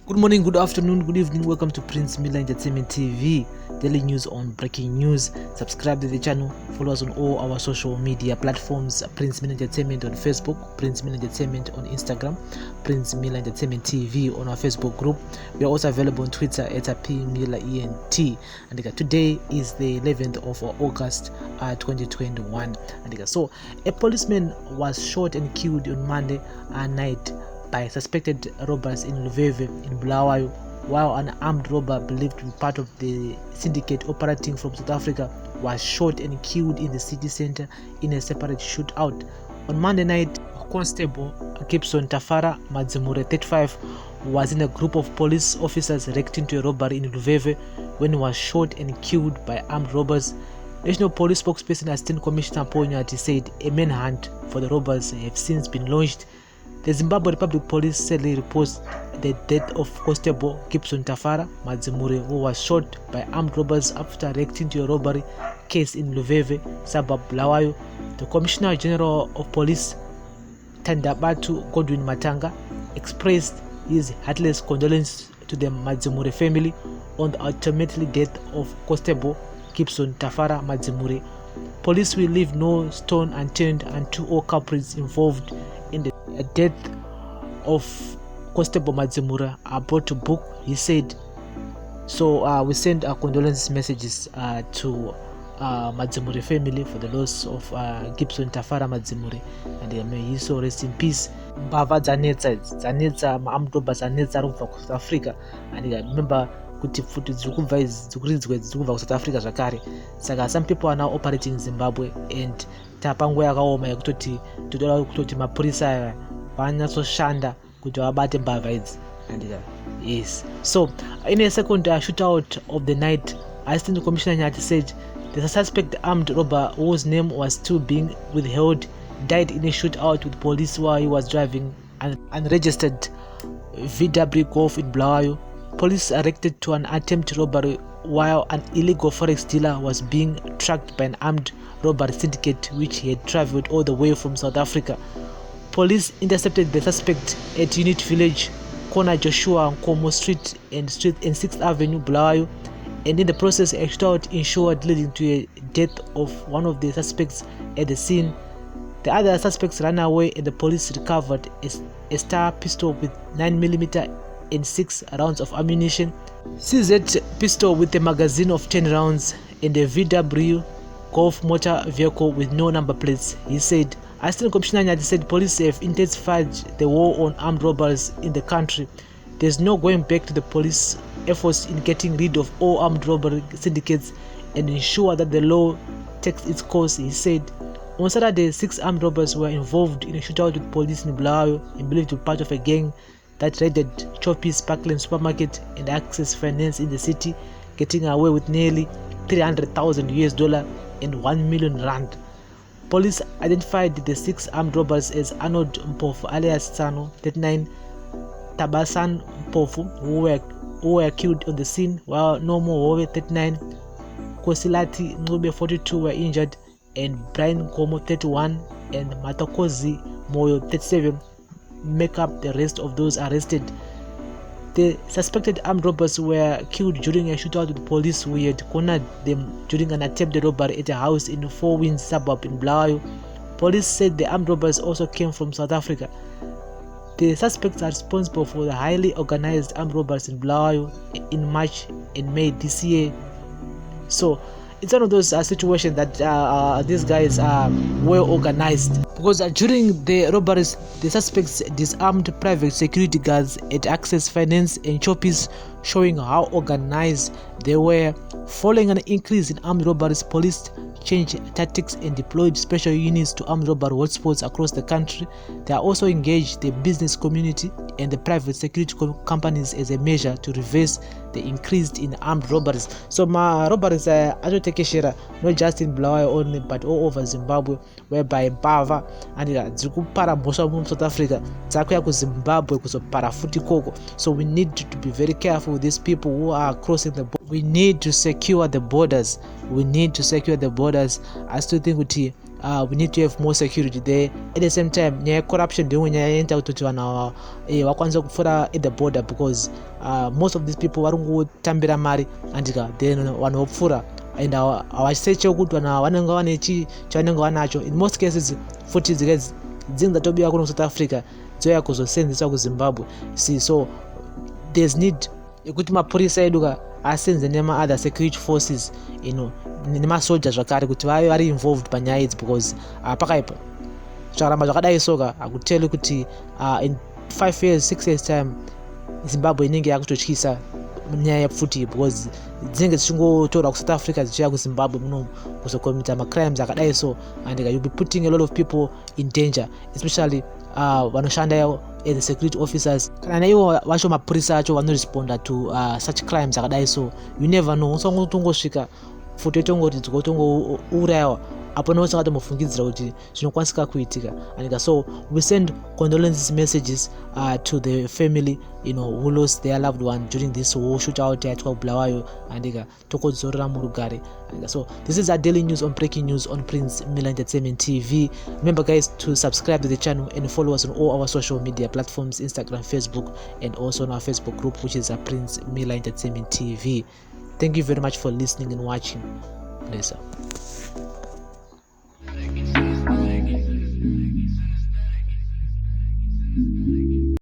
Good morning, good afternoon, good evening. Welcome to Prince Miller Entertainment TV, daily news on breaking news. Subscribe to the channel, follow us on all our social media platforms. Prince Miller Entertainment on Facebook, Prince Miller Entertainment on Instagram, Prince Miller Entertainment TV on our Facebook group. We are also available on Twitter at PMillerENT. And today is the 11th of August 2021. And so a policeman was shot and killed on Monday night by suspected robbers in Luveve in Bulawayo, while an armed robber believed to be part of the syndicate operating from South Africa was shot and killed in the city center in a separate shootout. On Monday night, Constable Gibson Tafara Madzimure, 35, was in a group of police officers reacting to a robbery in Luveve when he was shot and killed by armed robbers. National Police spokesperson Assistant Commissioner Ponyati said a manhunt for the robbers have since been launched. The Zimbabwe Republic Police sadly reports the death of Constable Gibson Tafara Madzimure, who was shot by armed robbers after reacting to a robbery case in Luveve, suburb Bulawayo. The Commissioner General of Police, Tandabatu Godwin Matanga, expressed his heartless condolences to the Madzimure family on the ultimately death of Constable Gibson Tafara Madzimure. Police will leave no stone unturned until all culprits involved in the death of Constable Madzimure are brought to book, he said. So we send our condolence messages to Madzimure family for the loss of Gibson Tafara Madzimure, and may he so rest in peace. Mbava dzanetsa armed robbers anetsa kubva ku South Africa, and remember kuti futi dzirikubva ku South Africa zvakare. Saka some people are now operating in Zimbabwe, and tapanguva yakaoma yekutoti toda kutoti mapurisa vanyatsoshanda kuti vabate mbavha idzi. And yes, so in a second shootout of the night, Assistant Commissioner Nyati said the suspect armed robber, whose name was still being withheld, died in a shootout with police while he was driving an unregistered VW Golf in Bulawayo. Police reacted to an attempted robbery while an illegal forex dealer was being tracked by an armed robbery syndicate which he had traveled all the way from South Africa. Police intercepted the suspect at Unit Village, corner Joshua Nkomo Street and 6th Avenue, Bulawayo, and in the process a shootout ensued, leading to a death of one of the suspects at the scene. The other suspects ran away, and the police recovered a Star pistol with 9mm and 6 rounds of ammunition, CZ pistol with a magazine of 10 rounds, and a VW Golf motor vehicle with no number plates, he said. Assistant Commissioner Nyati said police have intensified the war on armed robbers in the country. There's no going back to the police efforts in getting rid of all armed robbery syndicates and ensure that the law takes its course, he said. On Saturday, 6 armed robbers were involved in a shootout with police in Bulawayo and believed to be part of a gang that raided Choppy's Parkland supermarket and Access Finance in the city, getting away with nearly $300,000 and 1 million rand. Police identified the 6 armed robbers as Arnold Mpofu alias Sano, 39, Tabasan Mpofu, who were killed on the scene, while Nomo Howe, 39, Kosilati Ngube, 42, were injured, and Brian Komo, 31, and Matakozi Moyo, 37, make up the rest of those arrested. The suspected armed robbers were killed during a shootout with police who had cornered them during an attempted robbery at a house in the Four Winds suburb in Bulawayo. Police said the armed robbers also came from South Africa. The suspects are responsible for the highly organized armed robbers in Bulawayo in March and May this year. So it's one of those situations that these guys are well organized, because during the robberies, the suspects disarmed private security guards at Access Finance and Choppies, showing how organized they were. Following an increase in armed robberies, police changed tactics and deployed special units to armed robbery hotspots across the country. They are also engaged the business community and the private security companies as a measure to reverse the increase in armed robberies. So my robberies are not just in Bulawayo only, but all over Zimbabwe, whereby Mbava and dzirikupara mhosva mu South Africa dzakuya ku Zimbabwe kuzopara futi koko. So we need to be very careful with these people who are crossing the border. We need to secure the borders. I still think we need to have more security there. At the same time, corruption ndio nyaya kuti vanhu vakwanisa kupfuura at the border, because most of these people varikutambira mari andika then vanhu vopfuura and havaseche kuti vanhu vanenge vane chavanenge vanacho. In most cases futi dzinenge dzatobiwa kuno South Africa dzouya kuzosenzeswa kuZimbabwe. See, so there's need yekuti mapurisa edu asenze nema-other security forces, nemasoja zvakare kuti vave vari involved panyaya idzi, because pakaipa zvakaramba zvakadai soka hakuteli kuti in 5 years 6 years time Zimbabwe inenge yakutotyisa nyaya yepfuti, because dzinenge dzichingotorwa kuSouth Africa dzichiya kuZimbabwe muno kuzocommita macrimes akadai so, and you'll be putting a lot of people in danger, especially vanoshanda as the security officers. Kana naivo vacho mapurisa acho vanoresponda to such crimes akadai so, you never know, usangotongosvika futi yotongoti dzikotongourayiwa apo nousingatomufungidzira kuti zvinokwanisika kuitika. And so we send condolence messages to the family who lost their loved one during this war shootout at Kubulawayo, and tokodzorora murugare. So this is our daily news on breaking news on Prince Miller Entertainment TV. Remember guys to subscribe to the channel and follow us on all our social media platforms, Instagram, Facebook, and also on our Facebook group, which is Prince Miller Entertainment TV. Thank you very much for listening and watching. Bless up.